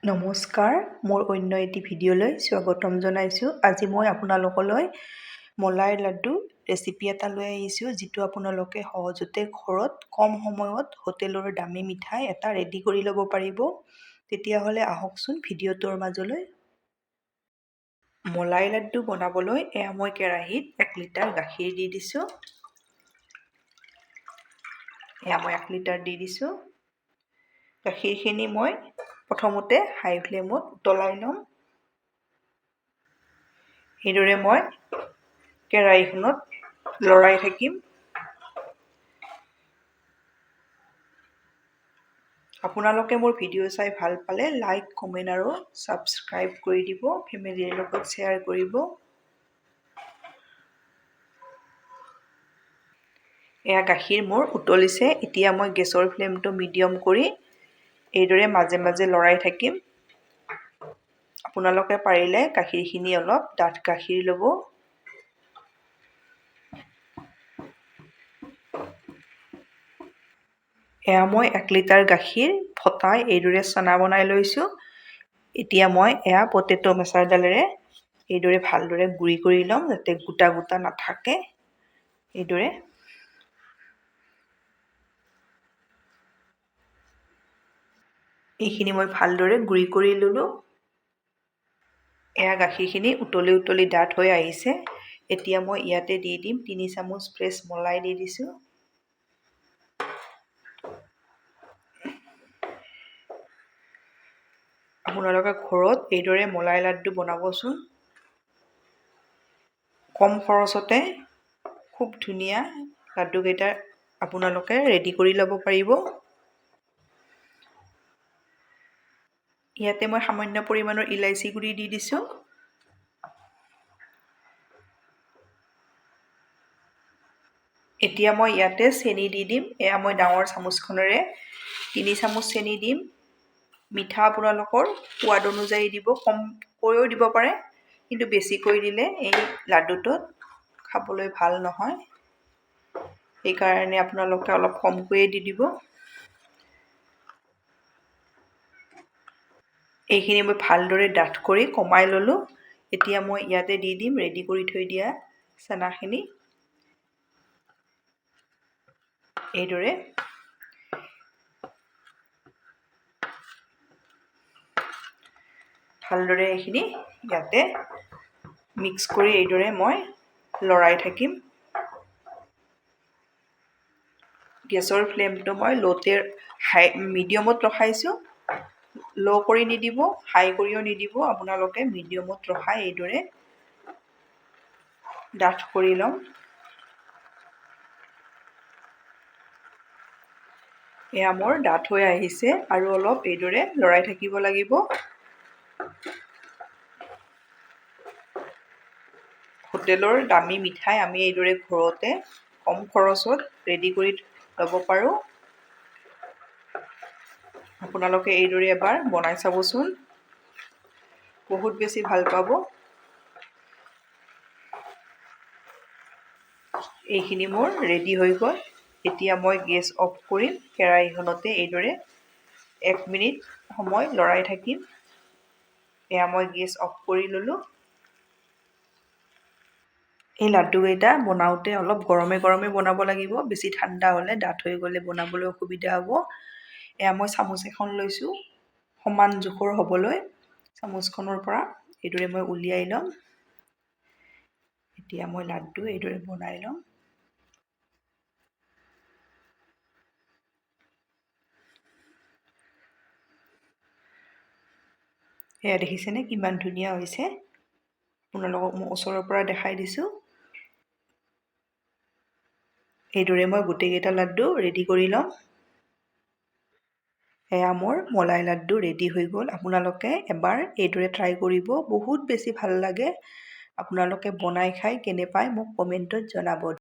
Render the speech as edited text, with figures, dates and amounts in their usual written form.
নমস্কাৰ, মোৰ অন্য এটি ভিডিঅ'লৈ স্বাগতম জনাইছোঁ। আজি মই আপোনালোকলৈ মলাই লাড্ডু ৰেচিপি এটা লৈ আহিছোঁ, যিটো আপোনালোকে সহজতে ঘৰত কম সময়ত হোটেলৰ দামী মিঠাই এটা ৰেডি কৰি ল'ব পাৰিব। তেতিয়াহ'লে আহকচোন ভিডিঅ'টোৰ মাজলৈ। মলাই লাড্ডু বনাবলৈ মই কেৰাহীত 1 লিটাৰ গাখীৰ দি দিছোঁ। মই 1 লিটাৰ দি দিছোঁ। গাখীৰখিনি মই প্ৰথমতে হাই ফ্লেমত উতলাই ল'ম। সেইদৰে মই কেৰাহীখনত লৰাই থাকিম। আপোনালোকে মোৰ ভিডিঅ' চাই ভাল পালে লাইক, কমেণ্ট আৰু ছাবস্ক্ৰাইব কৰি দিব। ফেমিলিৰ লগত শ্বেয়াৰ কৰিব। গাখীৰ মোৰ উতলিছে। এতিয়া মই গেছৰ ফ্লেমটো মিডিয়াম কৰি এইদৰে মাজে মাজে লৰাই থাকিম। আপোনালোকে পাৰিলে গাখীৰখিনি অলপ ডাঠ গাখীৰ ল'ব। মই 1 লিটাৰ গাখীৰ ফটাই এইদৰে চানা বনাই লৈছোঁ। এতিয়া মই পটেটো মেছাৰডালেৰে এইদৰে ভালদৰে গুড়ি কৰি ল'ম, যাতে গোটা গোটা নাথাকে। এইদৰে এইখিনি মই ভালদৰে গুড়ি কৰি ল'লোঁ। গাখীৰখিনি উতলি উতলি ডাঠ হৈ আহিছে। এতিয়া মই ইয়াতে দি দিম 3 চামুচ ফ্ৰেছ মলাই দি দিছোঁ। আপোনালোকে ঘৰত এইদৰে মলাই লাড্ডু বনাবচোন। কম খৰচতে খুব ধুনীয়া লাড্ডুকেইটা আপোনালোকে ৰেডি কৰি ল'ব পাৰিব। ইয়াতে মই সামান্য পৰিমাণৰ ইলাইচি গুড়ি দি দিছোঁ। এতিয়া মই ইয়াতে চেনি দি দিম। মই ডাঙৰ চামুচখনেৰে 3 চামুচ চেনি দিম। মিঠা আপোনালোকৰ সোৱাদ অনুযায়ী দিব, কমকৈও দিব পাৰে, কিন্তু বেছিকৈ দিলে এই লাড্ডুটোত খাবলৈ ভাল নহয়। সেইকাৰণে আপোনালোকে অলপ কমকৈয়ে দি দিব। এইখিনি মই ভালদৰে ডাঠ কৰি কমাই ল'লোঁ। এতিয়া মই ইয়াতে দি দিম ৰেডি কৰি থৈ দিয়া চানাখিনি। এইদৰে ভালদৰে এইখিনি ইয়াতে মিক্স কৰি এইদৰে মই লৰাই থাকিম। গেছৰ ফ্লেমটো মই মিডিয়ামত ৰখাইছোঁ। ল' কৰি নিদিব, হাই কৰিও নিদিব। আপোনালোকে মিডিয়ামত ৰখাই এইদৰে ডাঠ কৰি ল'ম। মোৰ ডাঠ হৈ আহিছে আৰু অলপ এইদৰে লৰাই থাকিব লাগিব। হোটেলৰ দামী মিঠাই আমি এইদৰে ঘৰতে কম খৰচত ৰেডি কৰি ল'ব পাৰোঁ। আপোনালোকে এইদৰে এবাৰ বনাই চাবচোন, বহুত বেছি ভাল পাব। এইখিনি মোৰ ৰেডি হৈ গ'ল। এতিয়া মই গেছ অফ কৰিম। কেৰাহীখনতে এইদৰে 1 মিনিট সময় লৰাই থাকিম। মই গেছ অফ কৰি ল'লোঁ। এই লাড্ডুকেইটা বনাওঁতে অলপ গৰমে গৰমে বনাব লাগিব। বেছি ঠাণ্ডা হ'লে ডাঠ হৈ গ'লে বনাবলৈ অসুবিধা হ'ব। মই চামুচ এখন লৈছোঁ সমান জোখৰ হ'বলৈ। চামুচখনৰ পৰা এইদৰে মই উলিয়াই ল'ম। এতিয়া মই লাড্ডু এইদৰে বনাই ল'ম। দেখিছেনে কিমান ধুনীয়া হৈছে? আপোনালোকক মই ওচৰৰ পৰা দেখাই দিছোঁ। এইদৰে মই গোটেইকেইটা লাড্ডু ৰেডি কৰি ল'ম। মোৰ মলাই লাড্ডু ৰেডি হৈ গ'ল। আপোনালোকে এবাৰ এইদৰে ট্ৰাই কৰিব, বহুত বেছি ভাল লাগে। আপোনালোকে বনাই খাই কেনে পায় মোক কমেণ্টত জনাব।